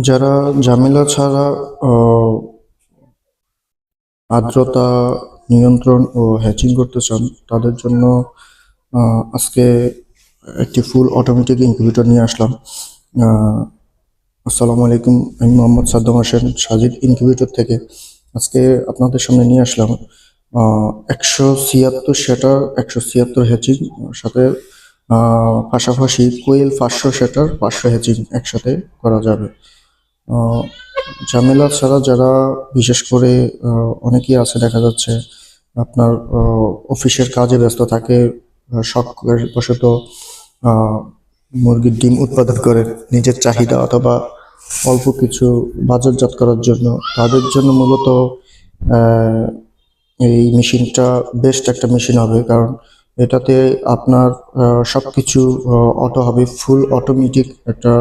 যারা ঝামেলা ছাড়া আহ, আর্দ্রতা নিয়ন্ত্রণ ও হ্যাচিং করতে চান তাদের জন্য আজকে একটি ফুল অটোমেটিক ইনকিউবেটর নিয়ে আসলাম। আহ, আসসালামু আলাইকুম, আমি মোহাম্মদ সাদ্দাম হোসেন সাজিদ ইনকিউবেটর থেকে আজকে আপনাদের সামনে নিয়ে আসলাম 176 সেটার 176 হ্যাচিং সাথে পাশাপাশি কোয়েল 500 সেটার 500 হ্যাচিং একসাথে করা যাবে। আহ, ঝামেলা ছাড়া যারা বিশেষ করে অনেকেই আছে দেখা যাচ্ছে আপনার অফিসের কাজে ব্যস্ত থাকে, শখের বশত আহ, মুরগির ডিম উৎপাদন করে নিজের চাহিদা অথবা অল্প কিছু বাজারজাত করার জন্য, তাদের জন্য মূলত আহ, এই মেশিনটা বেস্ট একটা মেশিন হবে। কারণ এটাতে আপনার সবকিছু অটো হবে, ফুল অটোমেটিক একটা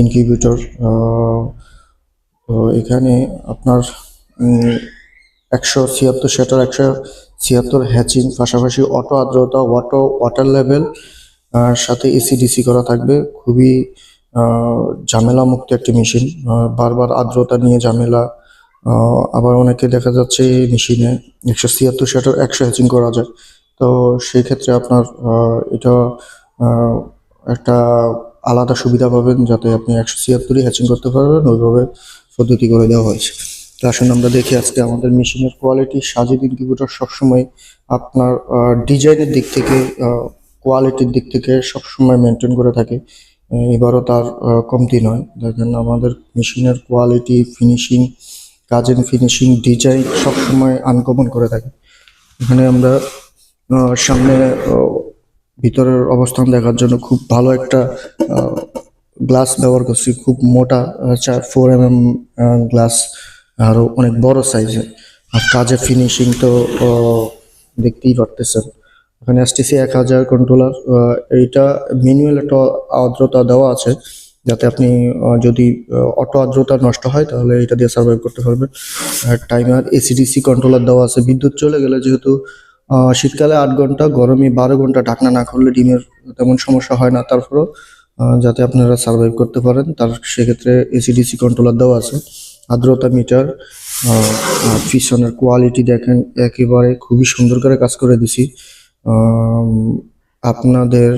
ইনকিউবেটর। তো এখানে আপনার 176 হ্যাচিং, পাশাপাশি অটো আর্দ্রতা, ওয়াটার লেভেল সাথে এসিডিসি করা থাকবে। খুবই ঝামেলা মুক্ত একটি মেশিন। বারবার আর্দ্রতা নিয়ে ঝামেলা, আবার অনেকে দেখা যাচ্ছে এই মেশিনে 176 হ্যাচিং করা যায়। তো সেই ক্ষেত্রে আপনার এটা আহ, একটা আলাদা সুবিধা পাবেন, যাতে আপনি 176ই হ্যাচিং করতে পারবেন, ওইভাবে পদ্ধতি করে দেওয়া হয়েছে। তো আসুন আমরা দেখি আজকে আমাদের মেশিনের কোয়ালিটি। সাজিদ ইনকিউবেটর সবসময় আপনার ডিজাইনের দিক থেকে, কোয়ালিটির দিক থেকে সবসময় মেনটেন করে থাকে। এবারও তার কমতি নয়। দেখেন আমাদের মেশিনের কোয়ালিটি, ফিনিশিং, কাজের ফিনিশিং, ডিজাইন সবসময় আনকমন করে থাকে। এখানে আমরা সামনে ভিতরের অবস্থান দেখার জন্য খুব ভালো একটা গ্লাস ব্যবহার করছি, খুব মোটা 4 mm গ্লাস, আরও অনেক বড় সাইজের। আর কাজের ফিনিশিং তো দেখতেই পারতেছেন। এখানে এসটিসি 1000 কন্ট্রোলার, এইটা ম্যানুয়াল একটা আর্দ্রতা দেওয়া আছে, যাতে আপনি যদি অটো আর্দ্রতা নষ্ট হয় তাহলে এটা দিয়ে সার্ভাইভ করতে পারবেন। আর টাইমার এসিডিসি কন্ট্রোলার দেওয়া আছে, বিদ্যুৎ চলে গেলে, যেহেতু শীতকালে 8 ঘন্টা, গরমে 12 ঘন্টা ঢাকনা না খুললে ডিমের তেমন সমস্যা হয় না, তারপরেও যাতে আপনারা সার্ভাইভ করতে পারেন তার সেক্ষেত্রে এসিডিসি কন্ট্রোলার দেওয়া আছে। আর্দ্রতা মিটার, পিছনের কোয়ালিটি দেখেন, একেবারে খুবই সুন্দর করে কাজ করে দিছি। আম, আপনাদের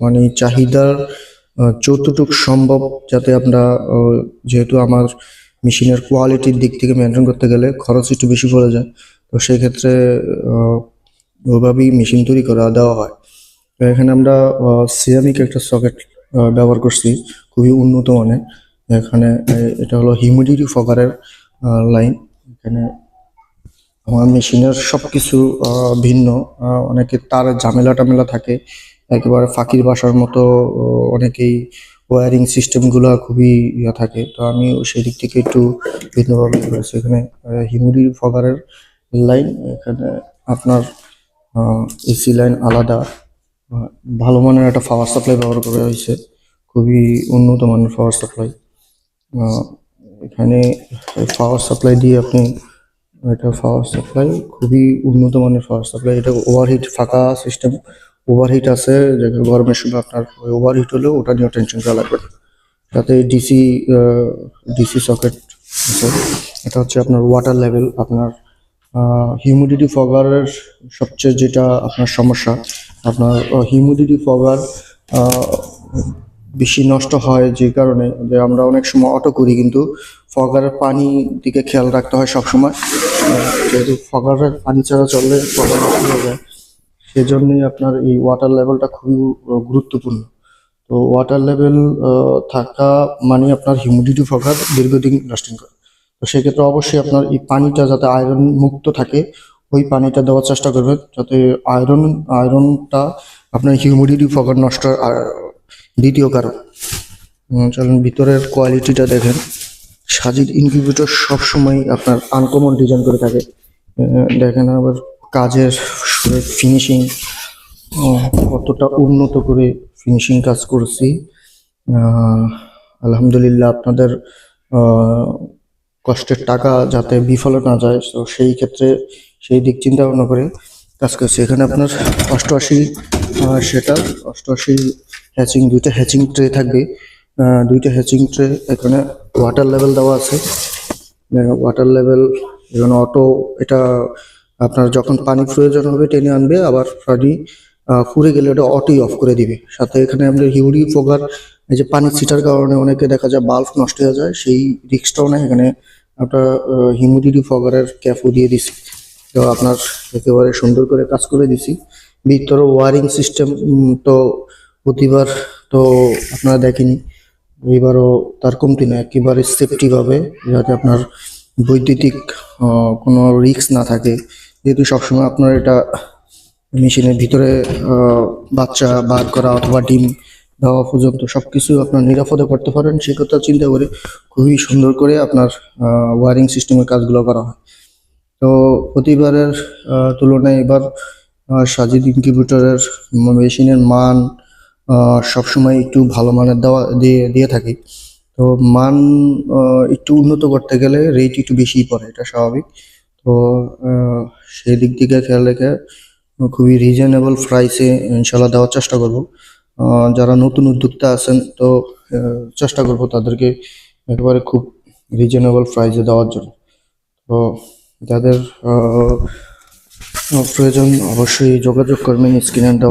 মানে চাহিদার যতটুক সম্ভব, যাতে আমরা যেহেতু আমার মেশিনের কোয়ালিটির দিক থেকে মেনটেন করতে গেলে খরচ একটু বেশি পড়ে যায়, তো সেই ক্ষেত্রে আহ, ওইভাবেই মেশিন তৈরি করে দেওয়া হয়। তো এখানে আমরা সিরামিক একটা সকেট ব্যবহার করছি, খুবই উন্নত মানের। এখানে এটা হলো হিউমিডিটি ফগারের লাইন। এখানে আমার মেশিনের সবকিছু ভিন্ন। অনেকে তার ঝামেলা টামেলা থাকে, একেবারে ফাঁকির বাসার মতো। অনেকেই ওয়ারিং সিস্টেমগুলো খুবই থাকে, তো আমি সেই দিক থেকে একটু ভিন্নভাবে করেছি। এখানে হিউমিডিটি ফগারের লাইন, এখানে আপনার এসি লাইন আলাদা। ভালো মানের একটা পাওয়ার সাপ্লাই ব্যবহার করা হয়েছে, খুবই উন্নত মানের পাওয়ার সাপ্লাই। এখানে পাওয়ার সাপ্লাই দিয়ে আপনি, এটা পাওয়ার সাপ্লাই খুবই উন্নত মানের পাওয়ার সাপ্লাই। এটা ওভারহিট ফাঁকা সিস্টেম, ওভারহিট আছে, যে গরমের সময় আপনার ওভারহিট হলেও ওটা নিয়ে টেনশন করা লাগবে না। সাথে ডিসি সকেট আছে। এটা হচ্ছে আপনার ওয়াটার লেভেল। আপনার হিউমিডিটি ফগারের সবচেয়ে যেটা আপনার সমস্যা, আপনার হিউমিডিটি ফগার বেশি নষ্ট হয় যে কারণে, যে আমরা অনেক সময় অটো করি কিন্তু ফগারের পানি দিকে খেয়াল রাখতে হয় সবসময়। যেহেতু ফগারের পানি ছাড়া চললে ফগার নষ্ট হয়ে যায়, সেজন্যই আপনার এই ওয়াটার লেভেলটা খুবই গুরুত্বপূর্ণ। তো ওয়াটার লেভেল থাকা মানে আপনার হিউমিডিটি ফগার দীর্ঘদিন লাস্টিং করে। তো সেক্ষেত্রে অবশ্যই আপনার এই পানিটা যাতে আয়রন মুক্ত থাকে, ওই পানিটা দেওয়ার চেষ্টা করবেন, যাতে আয়রনটা আপনার হিউমিডিটি ফগার নষ্ট দ্বিতীয় কারণ। চলুন ভিতরের কোয়ালিটিটা দেখেন। সাজিদ ইনকিউবেটর সবসময় আপনার আনকমন ডিজাইন করে থাকে। দেখেন আবার কাজের ফিনিশিং কতটা উন্নত করে ফিনিশিং কাজ করছি। আলহামদুলিল্লাহ, আপনাদের কষ্টের টাকা যাতে বিফলে না যায়, তো সেই ক্ষেত্রে সেই দিক চিন্তা ভাবনা করে কাজ করছি। এখানে আপনার 88 সেটা 88 হ্যাচিং, দুইটা হ্যাচিং ট্রে থাকবে। দুইটা হ্যাচিং ট্রে, এখানে ওয়াটার লেভেল দেওয়া আছে। ওয়াটার লেভেল এখানে অটো, এটা আপনার যখন পানি প্রয়োজন হবে টেনে আনবে, আবার পানি ফুরে গেলে এটা অটোই অফ করে দিবে। সাথে এখানে আমাদের হিউডি ফোগার, এই যে পানি ছিটার কারণে অনেকে দেখা যায় বাল্ব নষ্ট হয়ে যায়, সেই রিস্কটাও নেই। এখানে আপনার হিউমিডিটি ফগারের ক্যাপও দিয়ে দিছি, তো আপনার একেবারে সুন্দর করে কাজ করে দিছি। ভিতরে ওয়ারিং সিস্টেম তো প্রতিবার তো আপনারা দেখেনি, এবারও তার কমতি না, একেবারে সেফটি ভাবে, যাতে আপনার বৈদ্যুতিক কোনো রিস্ক না থাকে। যেহেতু সবসময় আপনার এটা মেশিনের ভিতরে বাচ্চা বার করা অথবা ডিম দেওয়া পর্যন্ত সবকিছু আপনার নিরাপদে করতে পারেন, সে কথা চিন্তা করে খুবই সুন্দর করে আপনার ওয়ারিং সিস্টেমের কাজগুলো করা হয়। তো প্রতিবারের তুলনায় এবার সাজিদ ইনকিউবেটরের মেশিনের মান সবসময় একটু ভালো মানের দেওয়া দিয়ে থাকি। তো মান একটু উন্নত করতে গেলে রেট একটু বেশিই পড়ে, এটা স্বাভাবিক। তো সেই দিক থেকে খেয়াল রেখে খুবই রিজনেবল প্রাইসে ইনশাল্লাহ দেওয়ার চেষ্টা করব। যারা নতুন উদ্যোক্তা আছেন, তো চেষ্টা করব তাদেরকে একেবারে খুব রিজনেবল প্রাইসে দেওয়ার জন্য। তো যাদের প্রয়োজন অবশ্যই যোগাযোগ করবেন স্ক্রিনে দেওয়া